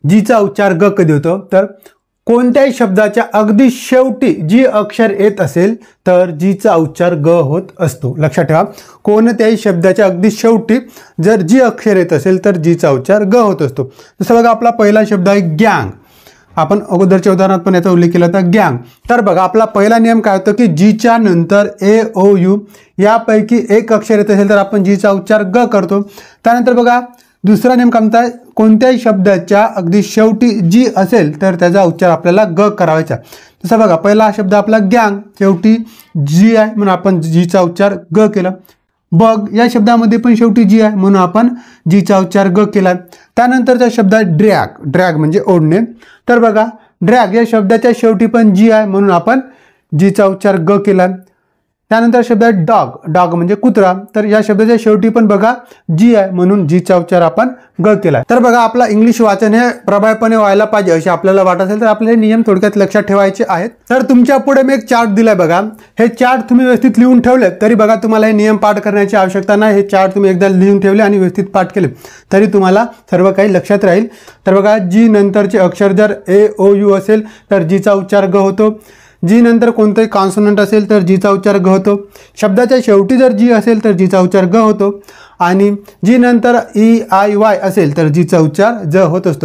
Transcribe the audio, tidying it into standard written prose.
जीचा उच्चार ग कधी होतो तर कोणत्याही शब्दाच्या अगदी शेवटी जी अक्षर येत असेल तर जीचा उच्चार ग होत असतो। लक्षात ठेवा, कोणत्याही शब्दाच्या अगदी शेवटी जर जी अक्षर येत असेल तर जीचा उच्चार ग होत असतो। जसं बघा आपला पहिला शब्द आहे गँग, आपण अगोदरच्या उदाहरणात पण याचा उल्लेख केला होता गँग। तर बघा आपला पहिला नियम काय होतं की जीच्या नंतर ए ओ यू यापैकी एक अक्षर येत असेल तर आपण जीचा उच्चार ग करतो। त्यानंतर बघा दुसरा नियम काय म्हणतात, कोणत्याही शब्दाच्या अगदी शेवटी जी असेल तर त्याचा उच्चार आपल्याला ग करावायचा। तसं बघा पहिला शब्द आपला गँग, शेवटी जी आहे म्हणून आपण जीचा उच्चार ग केला। बग या शब्दामध्ये पण शेवटी जी आहे म्हणून आपण जीचा उच्चार ग केला। त्यानंतरचा शब्द आहे ड्रॅग, ड्रॅग म्हणजे ओढणे। तर बघा ड्रॅग या शब्दाच्या शेवटी पण जी आहे म्हणून आपण जीचा उच्चार ग केला। त्यानंतर शब्द आहे डॉग, डॉग म्हणजे कुत्रा, तर या शब्दाच्या शेवटी पण बघा जी आहे म्हणून जीचा उच्चार आपण ग केला। तर बघा आपला इंग्लिश वाचन हे प्रभावीपणे व्हायला पाहिजे असे आपल्याला वाटत असेल तर आपले नियम थोडक्यात लक्षात ठेवायचे आहेत। तर तुमच्या पुढे मी एक चार्ट दिलाय बघा, हे चार्ट तुम्ही व्यवस्थित लिहून ठेवले तरी बघा तुम्हाला हे नियम पाठ करण्याची आवश्यकता नाही। हे चार्ट तुम्ही एकदा लिहून ठेवले आणि व्यवस्थित पाठ केले तरी तुम्हाला सर्व काही लक्षात राहील। तर बघा जी नंतरचे अक्षर जर ए ओ यू असेल तर जीचा उच्चार ग होतो। जी नंतर कोणतेही कॉन्सोनंट असेल तर जीचा उच्चार ग होतो। शब्दाच्या शेवटी जर जी असेल तर जीचा उच्चार ग होतो आणि जी नंतर ई आय वाय असेल तर जीचा उच्चार ज होत असतो।